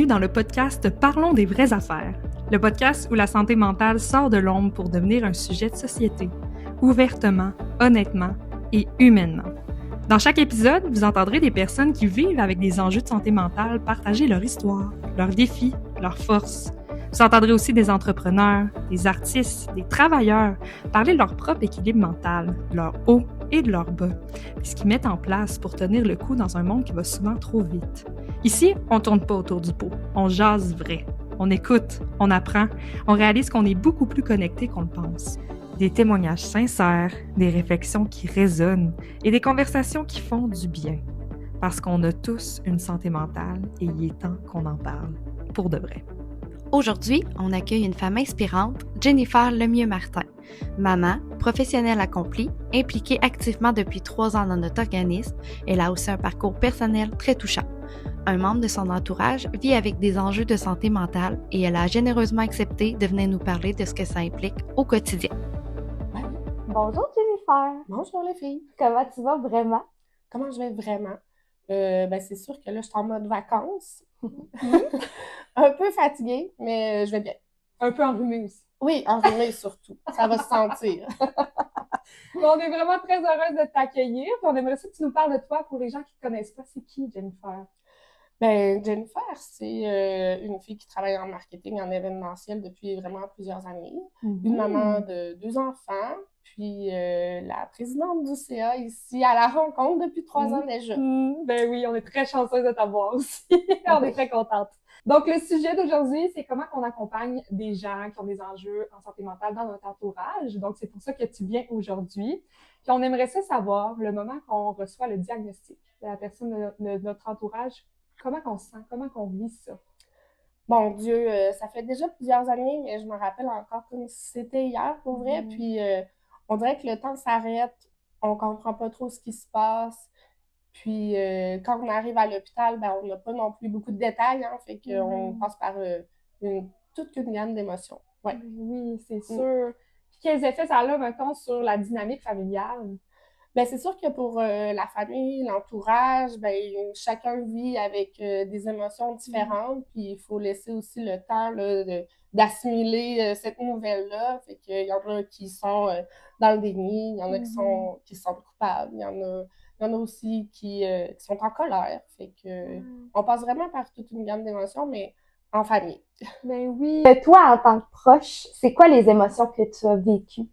bienvenue dans le podcast Parlons des vraies affaires, le podcast où la santé mentale sort de l'ombre pour devenir un sujet de société, ouvertement, honnêtement et humainement. Dans chaque épisode, vous entendrez des personnes qui vivent avec des enjeux de santé mentale partager leur histoire, leurs défis, leurs forces. Vous entendrez aussi des entrepreneurs, des artistes, des travailleurs parler de leur propre équilibre mental, de leur haut et de leur bas, et ce qu'ils mettent en place pour tenir le coup dans un monde qui va souvent trop vite. Ici, on tourne pas autour du pot, on jase vrai. On écoute, on apprend, on réalise qu'on est beaucoup plus connecté qu'on le pense. Des témoignages sincères, des réflexions qui résonnent et des conversations qui font du bien. Parce qu'on a tous une santé mentale et il est temps qu'on en parle, pour de vrai. Aujourd'hui, on accueille une femme inspirante, Jennifer Lemieux-Martin. Maman, professionnelle accomplie, impliquée activement depuis 3 ans dans notre organisme, elle a aussi un parcours personnel très touchant. Un membre de son entourage vit avec des enjeux de santé mentale et elle a généreusement accepté de venir nous parler de ce que ça implique au quotidien. Bonjour Jennifer! Bonjour les filles! Comment tu vas vraiment? Comment je vais vraiment? C'est sûr que là, je suis en mode vacances. Un peu fatiguée, mais je vais bien. Un peu enrhumée aussi. Oui, enrhumée surtout. Ça va se sentir. On est vraiment très heureuse de t'accueillir. On aimerait ça que tu nous parles de toi pour les gens qui ne te connaissent pas. C'est qui, Jennifer? Jennifer, c'est une fille qui travaille en marketing, en événementiel depuis vraiment plusieurs années. Une maman de 2 enfants, puis la présidente du CA ici à la rencontre depuis 3 ans déjà. Ben oui, on est très chanceuse de t'avoir aussi. On est très contente. Donc, le sujet d'aujourd'hui, c'est comment on accompagne des gens qui ont des enjeux en santé mentale dans notre entourage. Donc, c'est pour ça que tu viens aujourd'hui. Puis, on aimerait ça savoir, le moment qu'on reçoit le diagnostic de la personne de notre entourage, comment qu'on se sent, comment qu'on vit ça? Bon Dieu, ça fait déjà plusieurs années, mais je me rappelle encore comme si c'était hier, pour vrai. Puis, on dirait que le temps s'arrête, on comprend pas trop ce qui se passe. Puis, quand on arrive à l'hôpital, on n'a pas non plus beaucoup de détails, hein, fait qu'on passe par toute une gamme d'émotions. Ouais. Oui, c'est sûr. Puis, quels effets ça a, mettons, sur la dynamique familiale? C'est sûr que pour la famille, l'entourage, chacun vit avec des émotions différentes, puis il faut laisser aussi le temps là, d'assimiler cette nouvelle-là. Fait qu'il y en a qui sont dans le déni, il y en a qui se sentent coupables, il y en a aussi qui sont en colère. Fait que on passe vraiment par toute une gamme d'émotions, mais en famille. Ben oui. Toi, en tant que proche, c'est quoi les émotions que tu as vécues?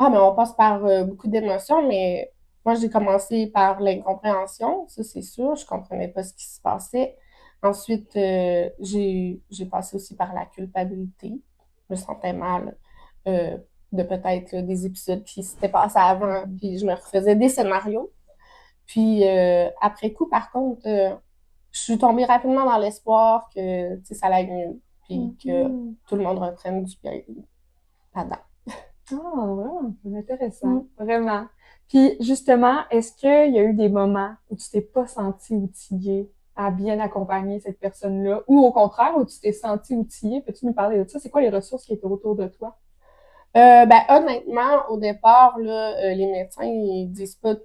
Mais on passe par beaucoup d'émotions, mais moi, j'ai commencé par l'incompréhension, ça c'est sûr, je comprenais pas ce qui se passait. Ensuite, j'ai passé aussi par la culpabilité. Je me sentais mal de peut-être des épisodes qui s'étaient passés avant, puis je me refaisais des scénarios. Puis après coup, par contre, je suis tombée rapidement dans l'espoir que ça allait mieux, puis que tout le monde reprenne du bien là-dedans. Ah, vraiment, c'est intéressant, vraiment. Puis, justement, est-ce qu'il y a eu des moments où tu t'es pas sentie outillée à bien accompagner cette personne-là, ou au contraire, où tu t'es sentie outillée? Peux-tu nous parler de ça? C'est quoi les ressources qui étaient autour de toi? Honnêtement, au départ, là, les médecins, ils disent pas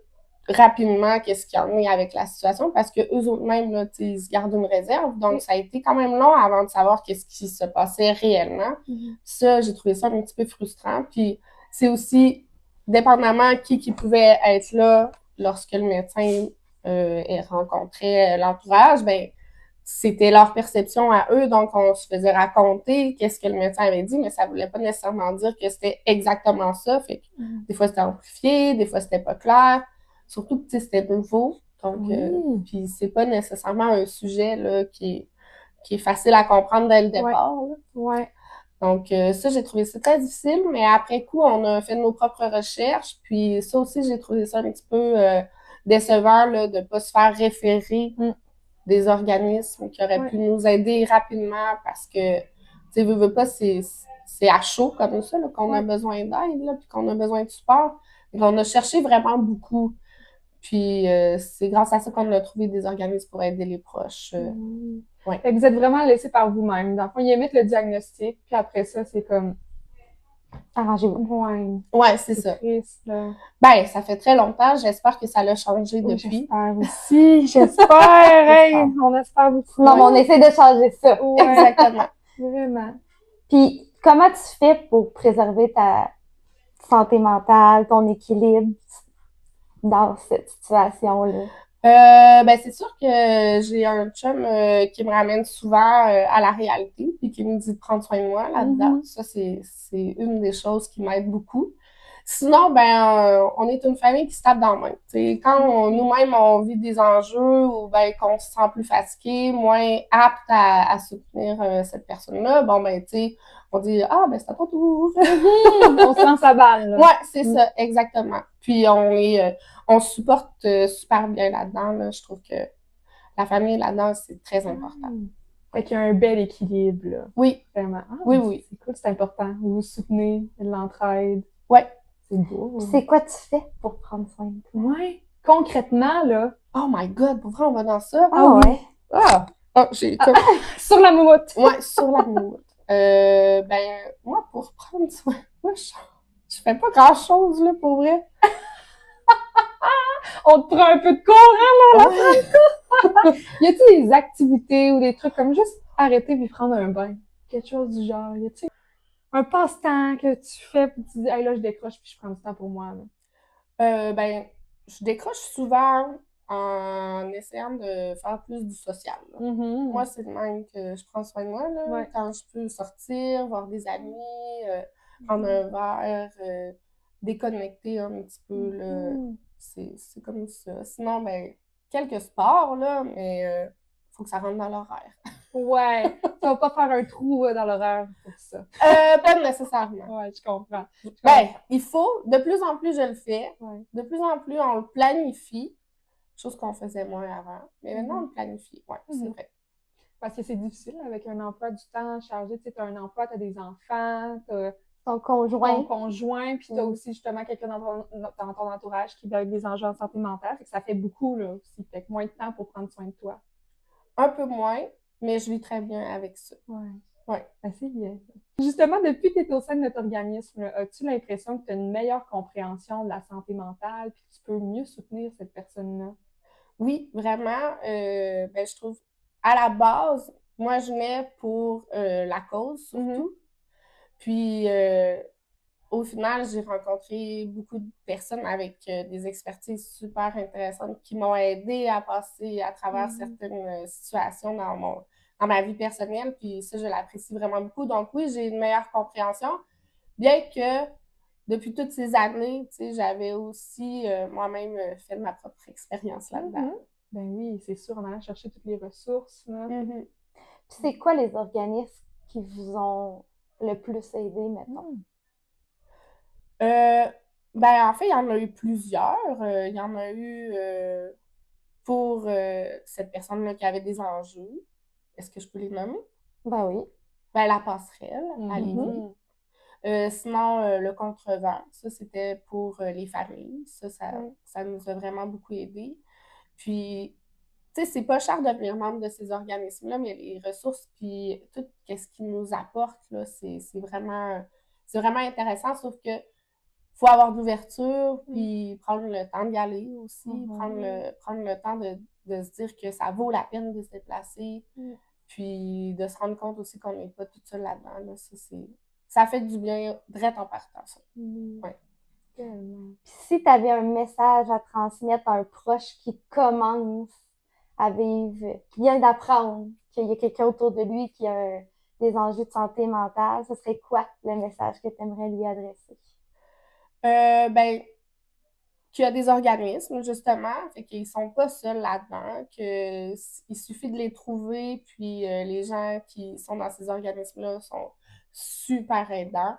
rapidement qu'est-ce qu'il y en a avec la situation parce que eux autres mêmes, là, ils se gardent une réserve. Donc, ça a été quand même long avant de savoir qu'est-ce qui se passait réellement. Ça, j'ai trouvé ça un petit peu frustrant. Puis, c'est aussi, dépendamment qui pouvait être là lorsque le médecin rencontrait l'entourage, c'était leur perception à eux. Donc, on se faisait raconter qu'est-ce que le médecin avait dit, mais ça voulait pas nécessairement dire que c'était exactement ça. Fait que des fois, c'était amplifié, des fois, c'était pas clair. Surtout que c'était nouveau, donc puis c'est pas nécessairement un sujet là, qui est facile à comprendre dès le départ. Ouais. Donc ça, j'ai trouvé ça très difficile, mais après coup, on a fait nos propres recherches, puis ça aussi, j'ai trouvé ça un petit peu décevant là, de pas se faire référer des organismes qui auraient pu nous aider rapidement parce que, tu sais, veux pas, c'est à chaud comme ça là, qu'on a besoin d'aide, là, puis qu'on a besoin de support. Donc, on a cherché vraiment beaucoup. Puis, c'est grâce à ça qu'on a trouvé des organismes pour aider les proches. Fait que vous êtes vraiment laissé par vous-même. Dans le fond, ils émettent le diagnostic, puis après ça, c'est comme Arrangez-vous. Ouais, Ouais, c'est c'est ça. triste, là. Ben, ça fait très longtemps. J'espère que ça l'a changé Oui, depuis. j'espère aussi, j'espère, hey, on espère beaucoup. Non, mais on essaie de changer ça. Ouais, Exactement. vraiment. Puis, comment tu fais pour préserver ta santé mentale, ton équilibre dans cette situation-là? Ben, c'est sûr que j'ai un chum qui me ramène souvent à la réalité puis qui me dit de prendre soin de moi là-dedans. Ça, c'est une des choses qui m'aide beaucoup. Sinon, ben, on est une famille qui se tape dans la main. T'sais, quand nous-mêmes, on vit des enjeux ou ben, qu'on se sent plus fatigué, moins apte à soutenir cette personne-là, bon, ben, tu sais, on dit « Ah, ben, c'est à ton tour! » On se lance à balle, là. Ouais, c'est ça, exactement. Puis on se supporte super bien là-dedans. Là. Je trouve que la famille là-dedans, c'est très important. Fait qu'il y a un bel équilibre, là. Oui, Vraiment. Ah, oui, oui. C'est cool, c'est important. Vous vous soutenez, il y a de l'entraide. Ouais. C'est beau. Puis c'est quoi tu fais pour prendre soin de toi? Ouais. Concrètement, là. Oh my God, pour vrai, on va dans ça? Ah ouais? Ah! Oh, j'ai comme... Sur la moumoute. Ouais, sur la moumoute. Ben, moi, pour prendre soin... Moi, je fais pas grand-chose, là, pour vrai. On te prend un peu de courant, là, Ouais. Y a-t-il des activités ou des trucs comme juste arrêter puis prendre un bain? Quelque chose du genre. Y a-t-il un passe-temps que tu fais puis tu dis, hey, là, je décroche puis je prends du temps pour moi, là? Ben, je décroche souvent en essayant de faire plus du social, là. Moi, c'est de même que je prends soin de moi, là. Ouais. Quand je peux sortir, voir des amis, prendre un verre, déconnecter un petit peu, là. C'est comme ça. Sinon, ben, quelques sports, là, mais faut que ça rentre dans l'horaire. Ouais. Tu vas pas faire un trou dans l'horaire pour ça. Pas nécessairement. Ouais, je comprends. Ben, il faut, de plus en plus, je le fais. Ouais. De plus en plus, on le planifie. Chose qu'on faisait moins avant. Mais maintenant, on le planifie. Ouais, c'est vrai. Parce que c'est difficile avec un emploi du temps chargé. Tu sais, t'as un emploi, t'as des enfants, t'as Ton conjoint? ton conjoint, puis t'as aussi justement quelqu'un dans ton entourage qui vit avec des enjeux en santé mentale. Fait que ça fait beaucoup, là, aussi. Fait que moins de temps pour prendre soin de toi. Un peu moins, mais je vis très bien avec ça. Ouais. Ouais. Ben, c'est bien, ça. Justement, depuis que tu es au sein de notre organisme, là, as-tu l'impression que tu as une meilleure compréhension de la santé mentale puis que tu peux mieux soutenir cette personne-là? Oui, vraiment. Ben, je trouve, à la base, moi, je venais pour la cause, surtout. Puis, au final, j'ai rencontré beaucoup de personnes avec des expertises super intéressantes qui m'ont aidé à passer à travers certaines situations dans ma vie personnelle. Puis ça, je l'apprécie vraiment beaucoup. Donc oui, j'ai une meilleure compréhension, bien que depuis toutes ces années, tu sais, j'avais aussi moi-même fait ma propre expérience là-dedans. Ben oui, c'est sûr, en allant chercher toutes les ressources, là. Puis c'est quoi les organismes qui vous ont le plus aidé maintenant? Ben, en fait, il y en a eu plusieurs. Il y en a eu pour cette personne-là qui avait des enjeux. Est-ce que je peux les nommer? Ben oui. Ben, la passerelle à Lévis. Sinon, le contrevent, ça, c'était pour les familles. Ça nous a vraiment beaucoup aidé. Puis, tu sais, c'est pas cher de devenir membre de ces organismes-là, mais les ressources, puis tout ce qu'ils nous apportent, là, c'est vraiment intéressant, sauf que faut avoir de l'ouverture, puis prendre le temps d'y aller aussi, prendre le temps de se dire que ça vaut la peine de se déplacer, puis de se rendre compte aussi qu'on n'est pas tout seul là-dedans. Là. Ça fait du bien direct en partant, ça. Ouais. Puis si tu avais un message à transmettre à un proche qui commence à vivre, qui vient d'apprendre qu'il y a quelqu'un autour de lui qui a des enjeux de santé mentale, ce serait quoi le message que tu aimerais lui adresser? Ben, qu'il y a des organismes, justement, fait qu'ils sont pas seuls là-dedans, qu'il suffit de les trouver, puis les gens qui sont dans ces organismes-là sont super aidants.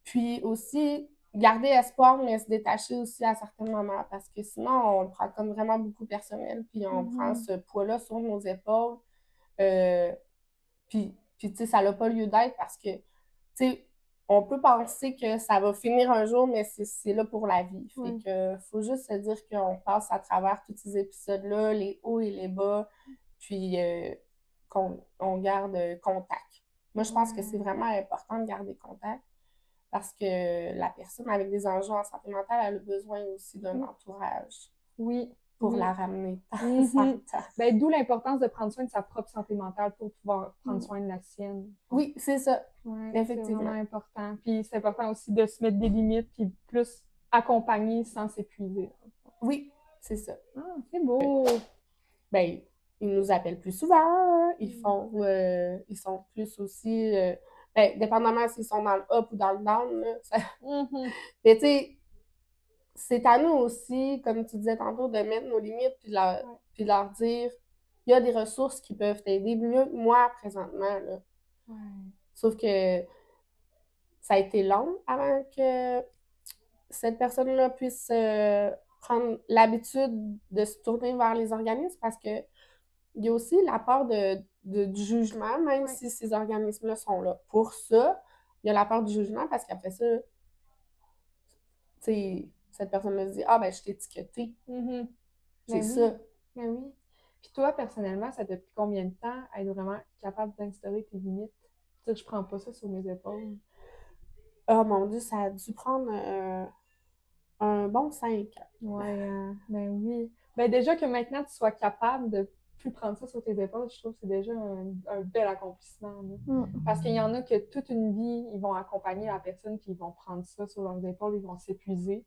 Puis aussi, garder espoir, mais se détacher aussi à certains moments, parce que sinon, on le prend comme vraiment beaucoup personnel, puis on prend ce poids-là sur nos épaules. Puis tu sais, ça n'a pas lieu d'être parce que, tu sais, on peut penser que ça va finir un jour, mais c'est là pour la vie. Fait que faut juste se dire qu'on passe à travers tous ces épisodes-là, les hauts et les bas, puis qu'on garde contact. Moi, je pense que c'est vraiment important de garder contact. parce que la personne avec des enjeux en santé mentale, elle a besoin aussi d'un entourage Oui. pour oui. la ramener en Mhm. santé. Ben, d'où l'importance de prendre soin de sa propre santé mentale pour pouvoir prendre soin de la sienne. Oui, c'est ça. Ouais, Effectivement. c'est vraiment important. Puis c'est important aussi de se mettre des limites, puis plus accompagner sans s'épuiser. Oui, c'est ça. Ah, c'est beau! Ben, ils nous appellent plus souvent, ils sont plus aussi, ben, dépendamment s'ils sont dans le up ou dans le down, là, mais tu sais, c'est à nous aussi, comme tu disais tantôt, de mettre nos limites puis de leur dire, il y a des ressources qui peuvent t'aider mieux que moi présentement, là. Ouais. Sauf que ça a été long avant que cette personne-là puisse prendre l'habitude de se tourner vers les organismes parce que il y a aussi la peur du jugement, même si ces organismes-là sont là pour ça. Il y a la peur du jugement parce qu'après ça, tu sais, cette personne-là se dit « Ah, ben, je t'ai étiqueté. C'est ça. Ben oui. Puis toi, personnellement, ça t'a pris combien de temps à être vraiment capable d'instaurer tes limites? Dire, je prends pas ça sur mes épaules. Oh mon Dieu, ça a dû prendre un bon 5 ans. Ouais, ben oui. Ben déjà que maintenant tu sois capable de plus prendre ça sur tes épaules, je trouve que c'est déjà un bel accomplissement. Là. Parce qu'il y en a que toute une vie, ils vont accompagner la personne, puis ils vont prendre ça sur leurs épaules, ils vont s'épuiser.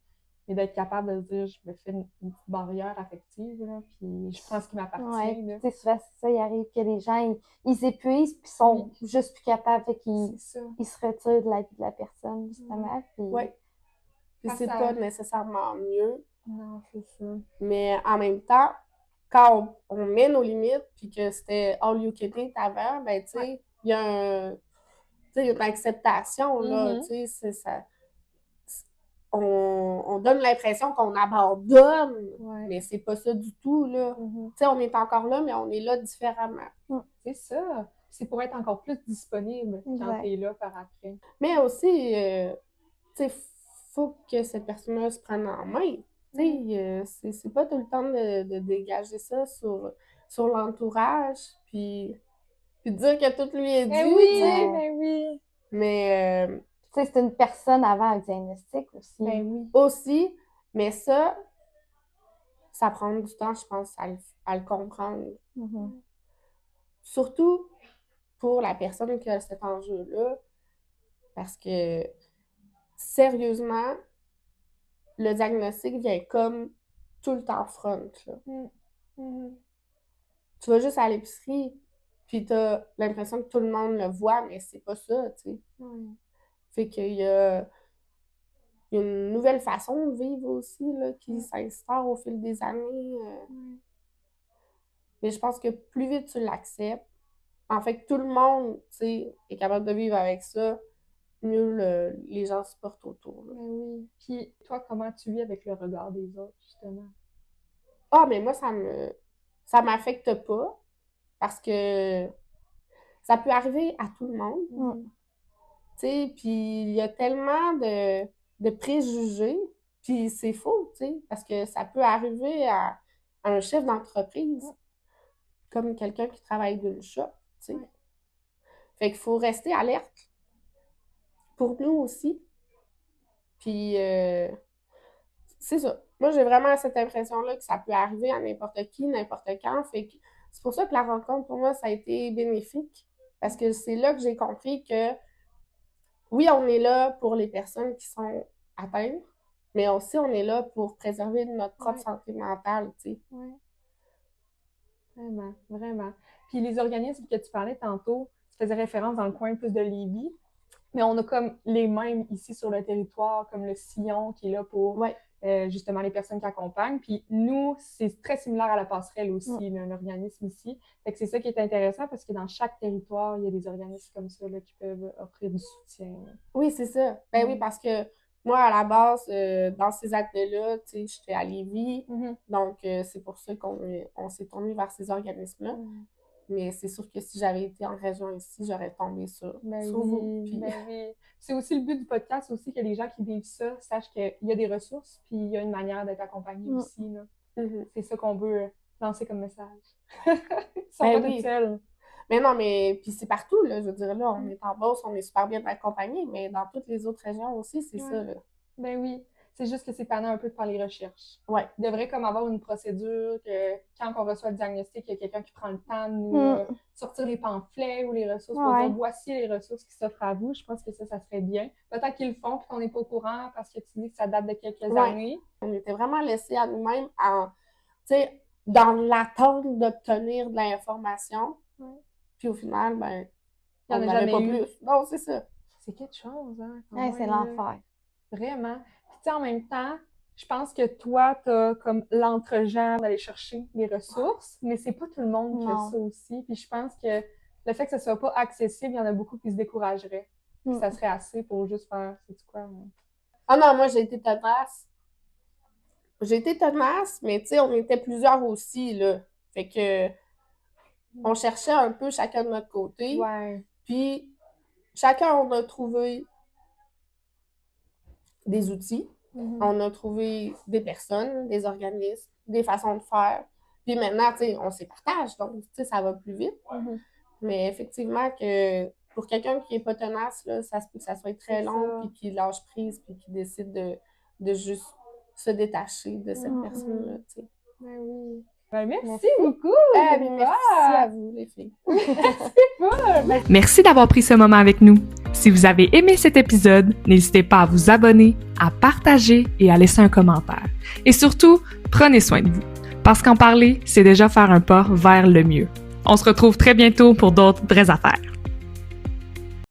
Et d'être capable de se dire, je me fais une petite barrière affective, là, puis je prends ce qui m'appartient. Ouais, là. tu sais, souvent, c'est ça, il arrive que les gens, ils s'épuisent, puis sont juste plus capables, fait qu'ils C'est ça. ils se retirent de la vie de la personne, justement. Puis... Oui. Puis c'est pas nécessairement mieux. Non, c'est ça. Mais en même temps, quand on met nos limites, puis que c'était all you can eat avant, ben, tu sais, il y a une acceptation, là, tu sais, ça. On donne l'impression qu'on abandonne, mais c'est pas ça du tout, là. Tu sais, on est encore là, mais on est là différemment. C'est ça. C'est pour être encore plus disponible quand t'es là par après. Mais aussi, tu sais, faut que cette personne-là se prenne en main. Tu sais, c'est pas tout le temps de dégager ça sur l'entourage, puis dire que tout lui est dû, tu sais. Ben oui. Mais... tu sais, c'est une personne avant un diagnostic aussi. Ben oui. Aussi, mais ça prend du temps, je pense, à le comprendre. Surtout pour la personne qui a cet enjeu-là, parce que, sérieusement, le diagnostic vient comme tout le temps front, là. Tu vas juste à l'épicerie, puis t'as l'impression que tout le monde le voit, mais c'est pas ça, tu sais. Fait qu'il y a une nouvelle façon de vivre aussi, là, qui s'instaure au fil des années. Mais je pense que plus vite tu l'acceptes, en fait, que tout le monde, tu sais, est capable de vivre avec ça, mieux les gens se portent autour. Ben oui. Puis toi, comment tu vis avec le regard des autres, justement? Ah, mais moi, ça m'affecte pas, parce que ça peut arriver à tout le monde. Tu sais, puis il y a tellement de préjugés, puis c'est faux, tu sais, parce que ça peut arriver à un chef d'entreprise, comme quelqu'un qui travaille d'une shop, tu sais. Fait qu'il faut rester alerte pour nous aussi. Puis, c'est ça. Moi, j'ai vraiment cette impression-là que ça peut arriver à n'importe qui, n'importe quand. Fait que c'est pour ça que la rencontre, pour moi, ça a été bénéfique. Parce que c'est là que j'ai compris que, oui, on est là pour les personnes qui sont atteintes, mais aussi on est là pour préserver notre propre santé mentale, tu sais. Oui. Vraiment, vraiment. Puis les organismes que tu parlais tantôt, tu faisais référence dans le coin plus de Lévis, mais on a comme les mêmes ici sur le territoire, comme le Sillon qui est là pour justement les personnes qui accompagnent. Puis nous, c'est très similaire à la passerelle aussi, là, l'organisme ici. Fait que c'est ça qui est intéressant parce que dans chaque territoire, il y a des organismes comme ça là, qui peuvent offrir du soutien. Oui, c'est ça. Ben oui, parce que moi, à la base, dans ces actes-là, tu sais, j'étais à Lévis. Donc, c'est pour ça qu'on s'est tourné vers ces organismes-là. Mais c'est sûr que si j'avais été en région ici, j'aurais tombé sur vous. Puis... Ben oui. C'est aussi le but du podcast aussi que les gens qui vivent ça sachent qu'il y a des ressources puis il y a une manière d'être accompagné aussi. Là. C'est ça qu'on veut lancer comme message. Ils sont pas toutes seuls. Mais non, mais puis c'est partout, là. Je veux dire, là, on est en Beauce, on est super bien accompagnés, mais dans toutes les autres régions aussi, c'est ça, là. Ben oui. C'est juste que c'est tannant un peu de faire les recherches. Ouais. Il devrait comme avoir une procédure que quand on reçoit le diagnostic, il y a quelqu'un qui prend le temps de nous sortir les pamphlets ou les ressources pour dire voici les ressources qui s'offrent à vous. Je pense que ça serait bien. Peut-être qu'ils le font puis qu'on n'est pas au courant parce que tu dis que ça date de quelques années. On était vraiment laissés à nous-mêmes dans l'attente d'obtenir de l'information. Ouais. Puis au final, ben, on n'en avait pas plus. Non, c'est ça. C'est quelque chose, hein? C'est l'enfer. Vraiment. Puis tu sais, en même temps, je pense que toi, t'as comme l'entre-genre d'aller chercher les ressources, mais c'est pas tout le monde qui a ça aussi. Puis je pense que le fait que ça soit pas accessible, il y en a beaucoup qui se décourageraient. Puis ça serait assez pour juste faire, sais-tu quoi? Ah non, moi, j'ai été tenace. Mais tu sais, on était plusieurs aussi, là. Fait que on cherchait un peu chacun de notre côté. Ouais. Puis chacun, on a trouvé des outils. On a trouvé des personnes, des organismes, des façons de faire. Puis maintenant, tu sais, on s'y partage, donc, tu sais, ça va plus vite. Mais effectivement, que pour quelqu'un qui n'est pas tenace, là, ça se peut que ça soit très long, puis qu'il lâche prise, puis qu'il décide de juste se détacher de cette personne-là, tu sais. Ben oui. Ben merci beaucoup! Merci à vous, les filles. Merci d'avoir pris ce moment avec nous. Si vous avez aimé cet épisode, n'hésitez pas à vous abonner, à partager et à laisser un commentaire. Et surtout, prenez soin de vous. Parce qu'en parler, c'est déjà faire un pas vers le mieux. On se retrouve très bientôt pour d'autres vraies affaires.